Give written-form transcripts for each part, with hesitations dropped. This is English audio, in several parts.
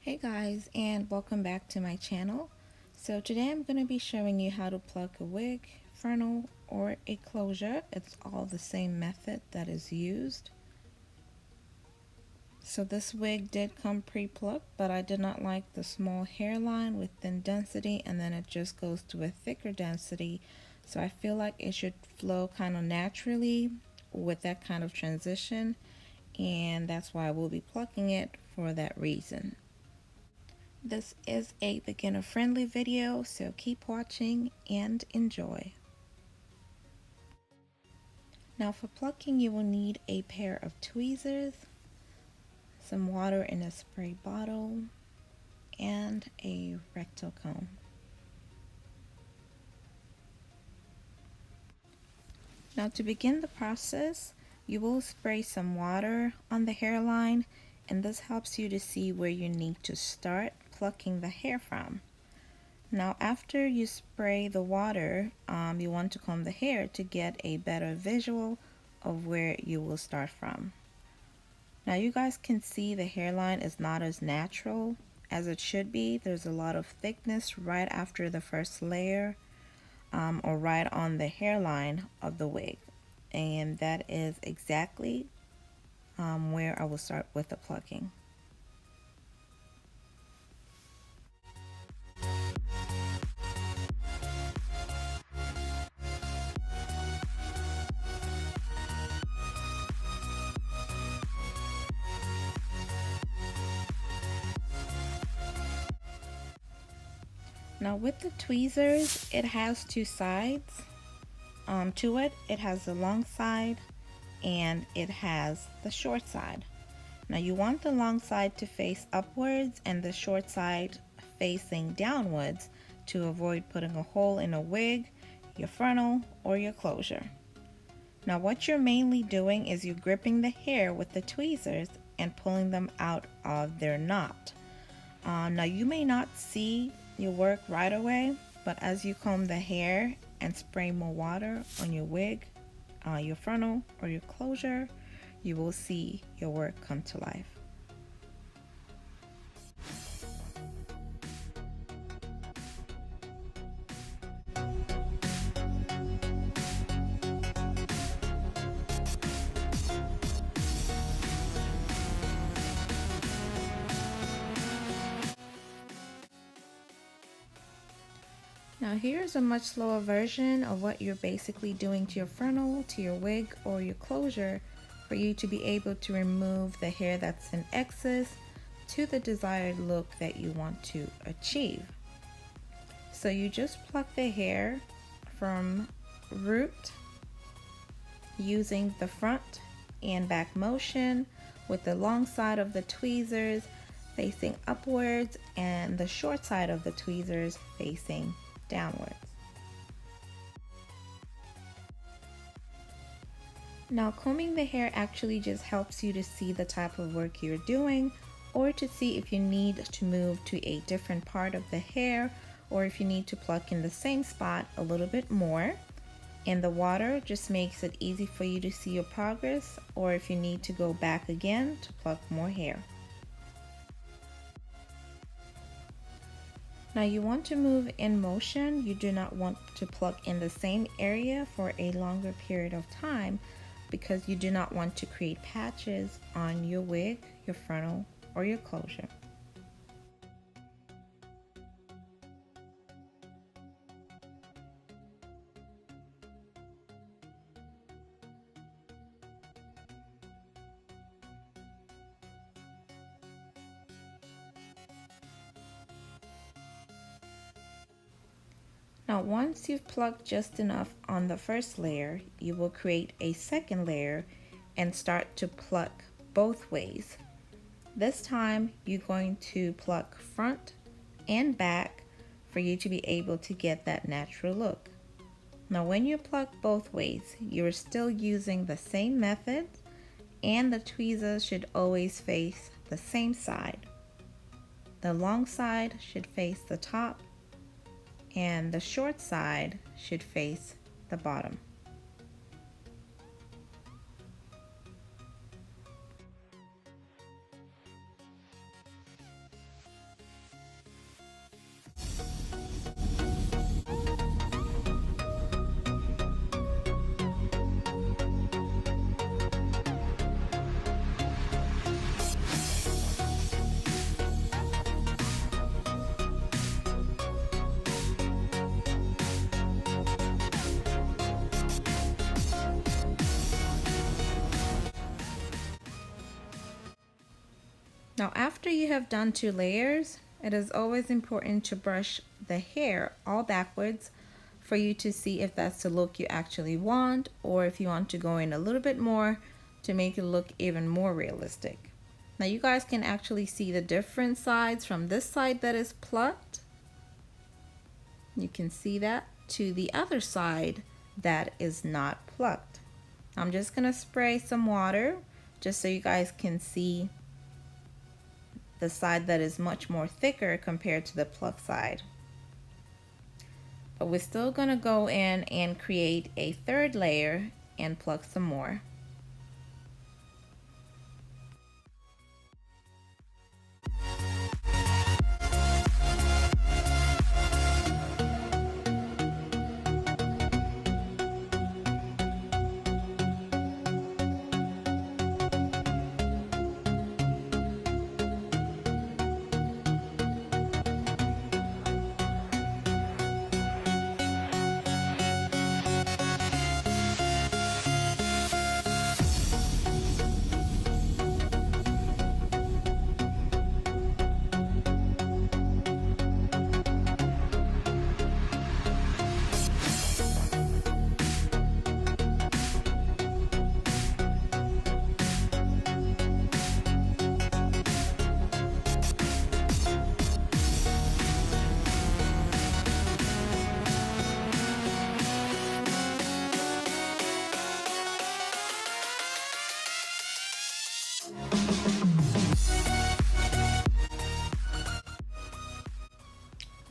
Hey guys, and welcome back to my channel. So today I'm going to be showing you how to pluck a wig, frontal, or a closure. It's all the same method that is used. So this wig did come pre-plucked, but I did not like the small hairline with thin density, and then it just goes to a thicker density. So I feel like it should flow kind of naturally with that kind of transition, and that's why I will be plucking it for that reason. This is a beginner friendly video, so keep watching and enjoy. Now for plucking you will need a pair of tweezers, some water in a spray bottle, and a rectal comb. Now to begin the process, you will spray some water on the hairline, and this helps you to see where you need to start plucking the hair from. Now after you spray the water, you want to comb the hair to get a better visual of where you will start from. Now you guys can see the hairline is not as natural as it should be. There's a lot of thickness right after the first layer, or right on the hairline of the wig, and that is exactly where I will start with the plucking. Now with the tweezers, it has two sides to it. It has the long side and it has the short side. Now you want the long side to face upwards and the short side facing downwards to avoid putting a hole in a wig, your frontal, or your closure. Now what you're mainly doing is you're gripping the hair with the tweezers and pulling them out of their knot. Now you may not see your work right away, but as you comb the hair and spray more water on your wig, your frontal, or your closure, you will see your work come to life. Now here's a much slower version of what you're basically doing to your frontal, to your wig, or your closure for you to be able to remove the hair that's in excess to the desired look that you want to achieve. So you just pluck the hair from root using the front and back motion with the long side of the tweezers facing upwards and the short side of the tweezers facing downwards. Now combing the hair actually just helps you to see the type of work you're doing, or to see if you need to move to a different part of the hair, or if you need to pluck in the same spot a little bit more. And the water just makes it easy for you to see your progress, or if you need to go back again to pluck more hair. Now you want to move in motion. You do not want to pluck in the same area for a longer period of time, because you do not want to create patches on your wig, your frontal, or your closure. Now once you've plucked just enough on the first layer, you will create a second layer and start to pluck both ways. This time you're going to pluck front and back for you to be able to get that natural look. Now when you pluck both ways, you're still using the same method, and the tweezers should always face the same side. The long side should face the top, and the short side should face the bottom. Now after you have done 2 layers, it is always important to brush the hair all backwards for you to see if that's the look you actually want, or if you want to go in a little bit more to make it look even more realistic. Now you guys can actually see the different sides from this side that is plucked. You can see that to the other side that is not plucked. I'm just gonna spray some water just so you guys can see the side that is much more thicker compared to the pluck side. But we're still gonna go in and create a 3rd layer and pluck some more.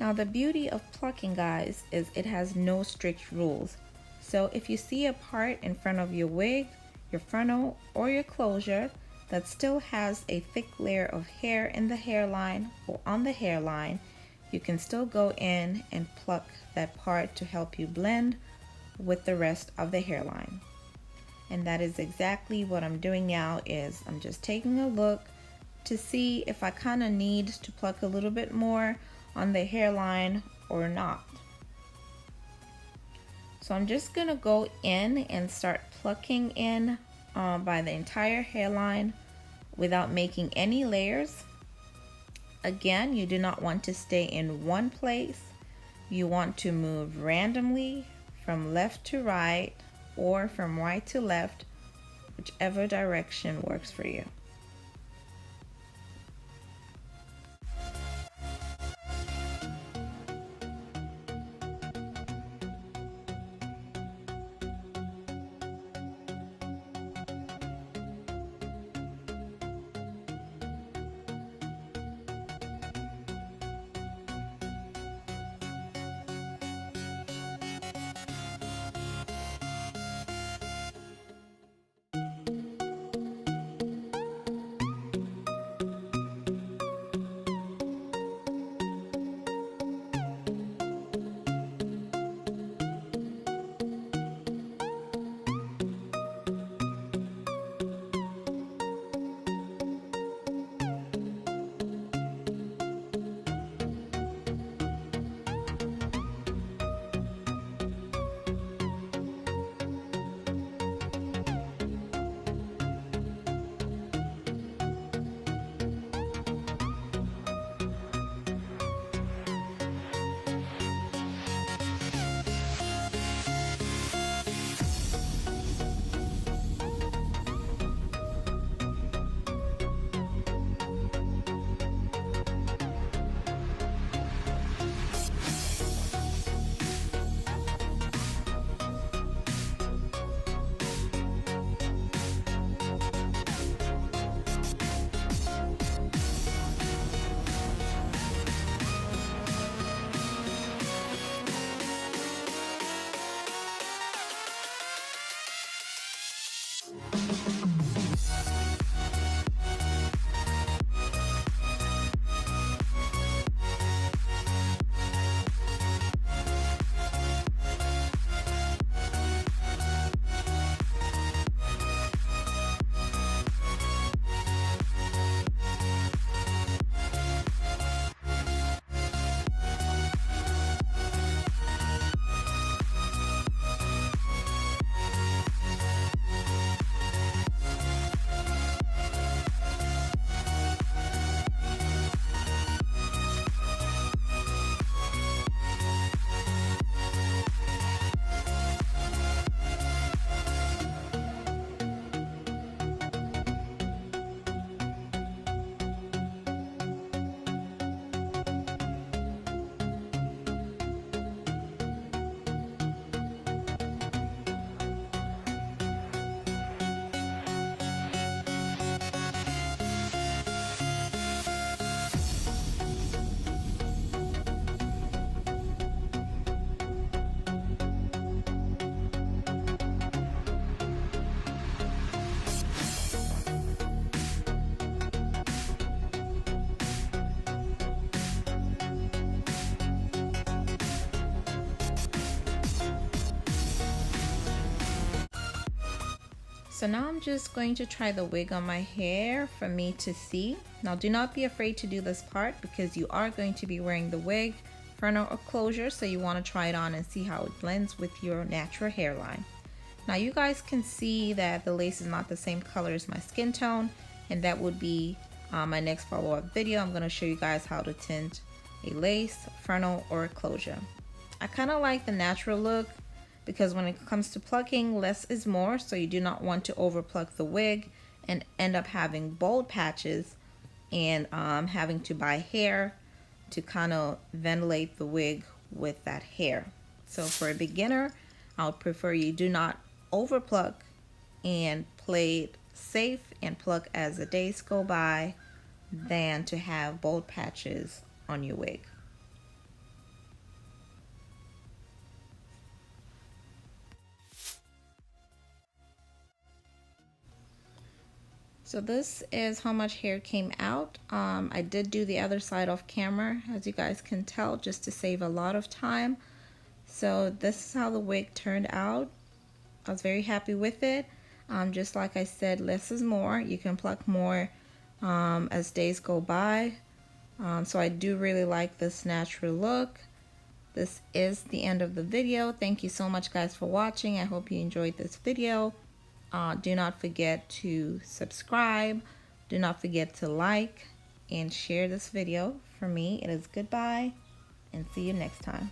Now the beauty of plucking, guys, is it has no strict rules. So if you see a part in front of your wig, your frontal, or your closure that still has a thick layer of hair in the hairline or on the hairline, you can still go in and pluck that part to help you blend with the rest of the hairline. And that is exactly what I'm doing now. Is I'm just taking a look to see if I kind of need to pluck a little bit more on the hairline or not. So I'm just gonna go in and start plucking in by the entire hairline without making any layers. Again, you do not want to stay in one place. You want to move randomly from left to right or from right to left, whichever direction works for you. So now I'm just going to try the wig on my hair for me to see. Now do not be afraid to do this part because you are going to be wearing the wig, frontal or closure, so you want to try it on and see how it blends with your natural hairline. Now you guys can see that the lace is not the same color as my skin tone, and that would be my next follow-up video. I'm going to show you guys how to tint a lace, frontal, or a closure. I kind of like the natural look because when it comes to plucking, less is more, so you do not want to over pluck the wig and end up having bald patches and having to buy hair to kind of ventilate the wig with that hair. So for a beginner, I would prefer you do not over pluck and play it safe and pluck as the days go by than to have bald patches on your wig. So this is how much hair came out. I did do the other side off camera, as you guys can tell, just to save a lot of time. So this is how the wig turned out. I was very happy with it. Just like I said, less is more. You can pluck more as days go by. So I do really like this natural look. This is the end of the video. Thank you so much guys for watching. I hope you enjoyed this video. Do not forget to subscribe. Do not forget to like and share this video. For me, it is goodbye and see you next time.